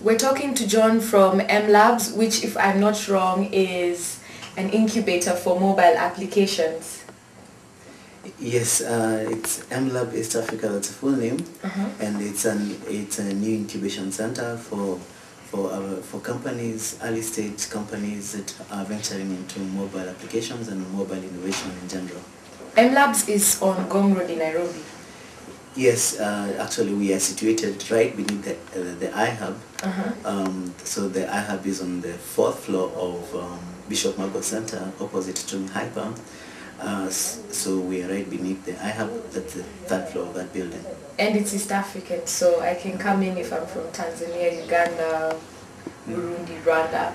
We're talking to John from Mlabs, which, if I'm not wrong, is an incubator for mobile applications. Yes, it's Mlab East Africa. That's a full name, and it's a new incubation center for companies, early stage companies that are venturing into mobile applications and mobile innovation in general. Mlabs is on Gong Road in Nairobi. Yes, actually we are situated right beneath the iHub. So the iHub is on the 4th floor of Bishop Mago Center, opposite to Hyper. So we are right beneath the iHub, that's the 3rd floor of that building. And it's East African, so I can come in if I'm from Tanzania, Uganda, Burundi, Rwanda.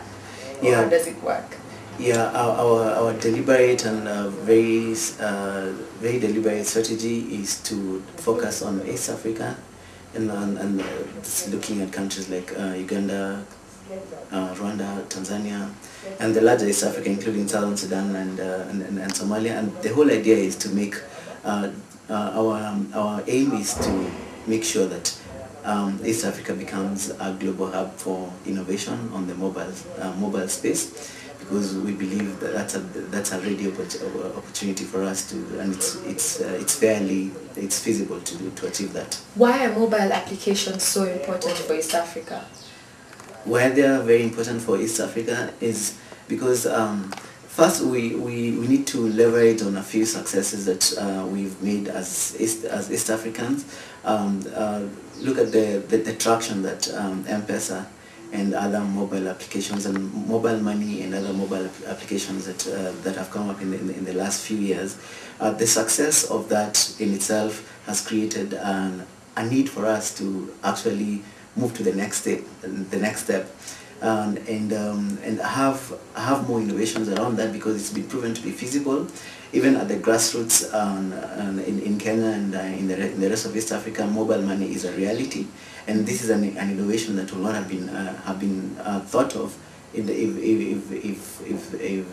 Yeah. How does it work? Yeah, our deliberate and very deliberate strategy is to focus on East Africa and looking at countries like Uganda, Rwanda, Tanzania, and the larger East Africa, including Southern Sudan and Somalia. And the whole idea is to make our aim is to make sure that East Africa becomes a global hub for innovation on the mobile space, because we believe that that's a ready opportunity for us to, and it's feasible to achieve that. Why are mobile applications so important for East Africa? Why they are very important for East Africa is because first we need to leverage on a few successes that we've made as East Africans. Look at the traction that M-Pesa and other mobile applications and mobile money and other mobile applications that have come up in the last few years. The success of that in itself has created a need for us to actually move to the next step, and have more innovations around that, because it's been proven to be feasible even at the grassroots in Kenya and in the rest of East Africa. Mobile money is a reality, and this is an innovation that will not have been thought of if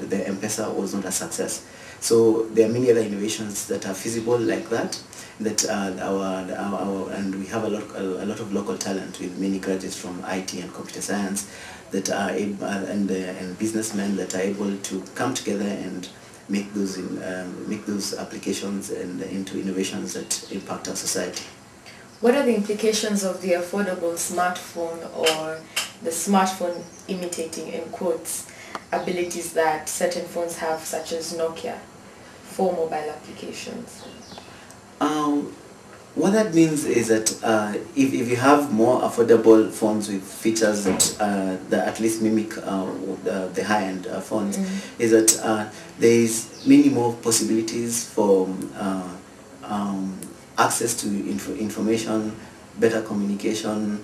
the M-Pesa was not a success. So there are many other innovations that are feasible like that. And we have a lot of local talent with many graduates from IT and computer science that are able, and businessmen that are able to come together and make those applications and into innovations that impact our society. What are the implications of the affordable smartphone, or the smartphone imitating, in quotes, abilities that certain phones have, such as Nokia, for mobile applications? What that means is that if you have more affordable phones with features that at least mimic the high-end phones, is that there is many more possibilities for access to information, better communication,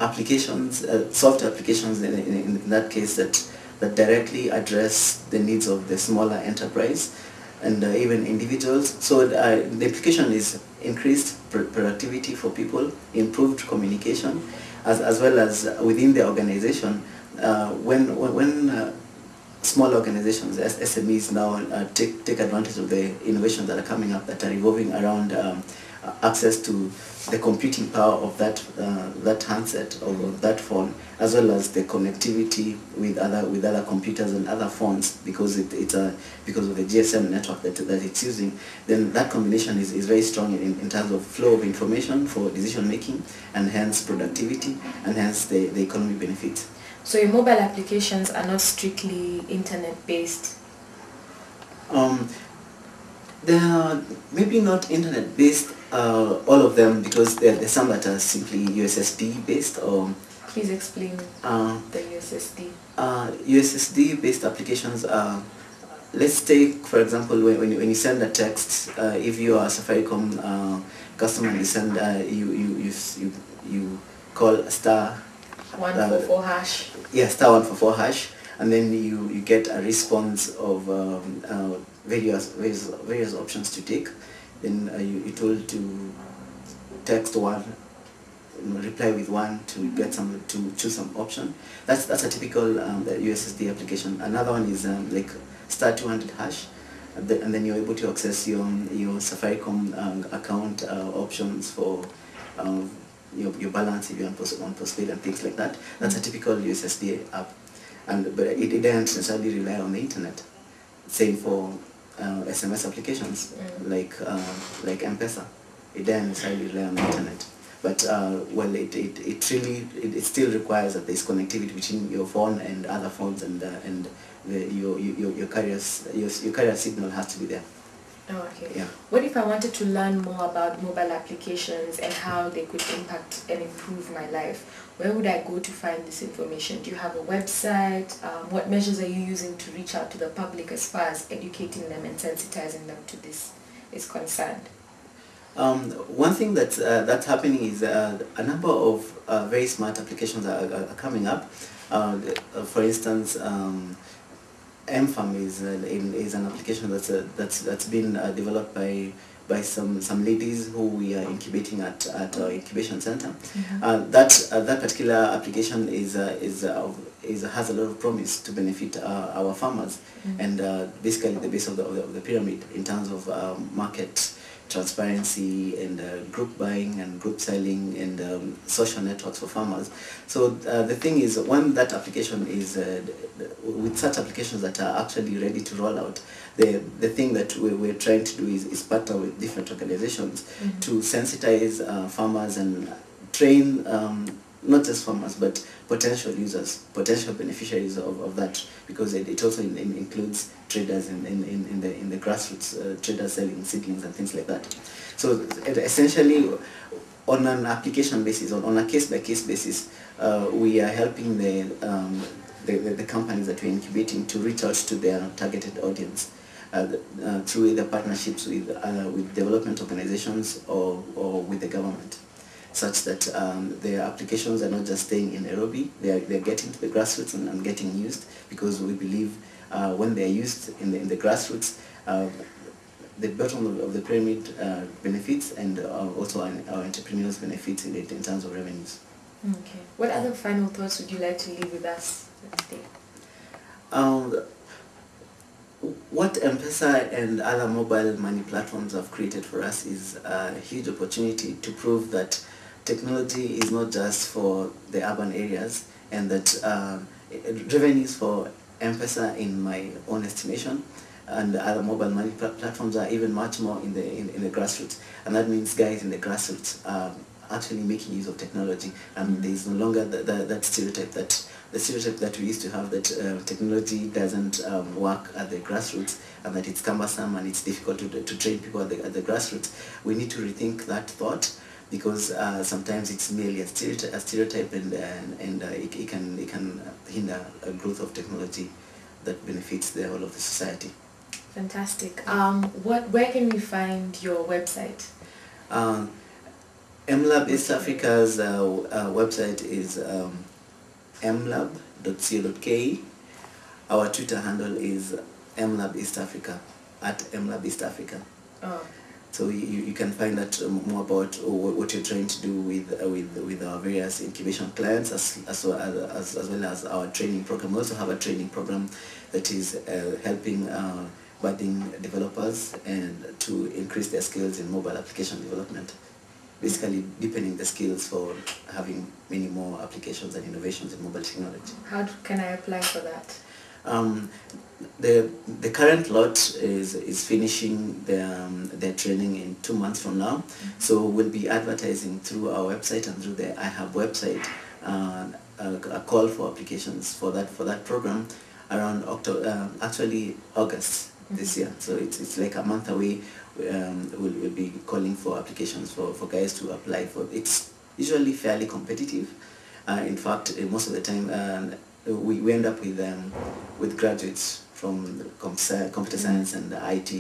applications, software applications in that case that directly address the needs of the smaller enterprise and even individuals. So the application is increased productivity for people, improved communication, as well as within the organization. When small organizations, SMEs now take advantage of the innovations that are coming up, that are revolving around access to the computing power of that handset or that phone, as well as the connectivity with other computers and other phones, because because of the GSM network that it's using. Then that combination is very strong in terms of flow of information for decision making, and hence productivity, and hence the economic benefits. So your mobile applications are not strictly internet-based? They are maybe not internet-based, all of them, because there are some that are simply USSD-based. Or please explain the USSD. USSD-based applications are, let's take, for example, when you send a text, if you are a Safaricom customer and you send, you call star 144 hash. Yeah, star 144 hash, and then you get a response of various options to take. Then you're told to text one, reply with one to get to choose some option. That's a typical USSD application. Another one is like star 200 hash, and then you're able to access your Safaricom account options for your balance if you're on postpaid and things like that. That's a typical USSD app, but it doesn't necessarily rely on the internet. Same for SMS applications like M-Pesa. It doesn't necessarily rely on the internet. But well, it still requires that there's connectivity between your phone and other phones, and your carrier signal has to be there. Oh, okay. Yeah. What if I wanted to learn more about mobile applications and how they could impact and improve my life? Where would I go to find this information? Do you have a website? What measures are you using to reach out to the public as far as educating them and sensitizing them to this is concerned? One thing that's happening is a number of very smart applications are coming up. For instance, MFAM is an application that's been developed by some ladies who we are incubating at our incubation center. That particular application has a lot of promise to benefit our farmers, and basically the base of the pyramid in terms of market transparency and group buying and group selling and social networks for farmers. So the thing is, when that application is, with such applications that are actually ready to roll out, the thing that we're trying to do is partner with different organizations to sensitize farmers and train not just farmers but potential users, potential beneficiaries of that, because it also includes traders in the grassroots, traders selling seedlings and things like that. So essentially, on an application basis, on a case-by-case basis, we are helping the companies that we're incubating to reach out to their targeted audience through either partnerships with development organizations or with the government, such that their applications are not just staying in Nairobi, they're getting to the grassroots and getting used, because we believe when they're used in the grassroots, the bottom of the pyramid benefits, and also our entrepreneurs benefits in terms of revenues. Okay. What other final thoughts would you like to leave with us today? What M-Pesa and other mobile money platforms have created for us is a huge opportunity to prove that technology is not just for the urban areas, and that revenues for M-Pesa, in my own estimation, and other mobile money platforms are even much more in the grassroots. And that means guys in the grassroots are actually making use of technology, and there is no longer that stereotype that we used to have, that technology doesn't work at the grassroots, and that it's cumbersome and it's difficult to train people at the grassroots. We need to rethink that thought, because sometimes it's merely a stereotype, and it can hinder a growth of technology that benefits the whole of the society. Fantastic. Where can we find your website? Mlab East Africa's website is mlab.co.ke. Our Twitter handle is Mlab East Africa, at Mlab East Africa. Oh. So you can find out more about what you're trying to do with our various incubation clients, as well as our training program. We also have a training program that is helping budding developers and to increase their skills in mobile application development, basically deepening the skills for having many more applications and innovations in mobile technology. How can I apply for that? The current lot is finishing their training in 2 months from now, so we'll be advertising through our website and through the iHub website a call for applications for that program around August this year. So it's like a month away. We'll be calling for applications for guys to apply for. It's usually fairly competitive. In fact, most of the time we end up with graduates from computer science and IT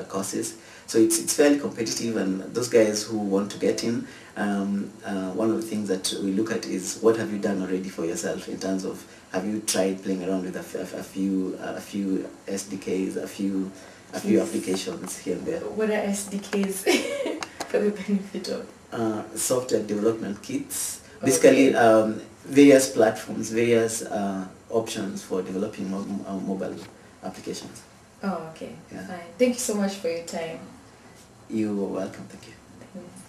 courses. So it's fairly competitive, and those guys who want to get in, one of the things that we look at is, what have you done already for yourself, in terms of, have you tried playing around with a few SDKs, a few applications here and there. What are SDKs for the benefit of? Software development kits. Okay. Basically, various platforms, various options for developing mobile applications. Oh, okay. Yeah. Fine. Thank you so much for your time. You are welcome. Thank you. Thanks.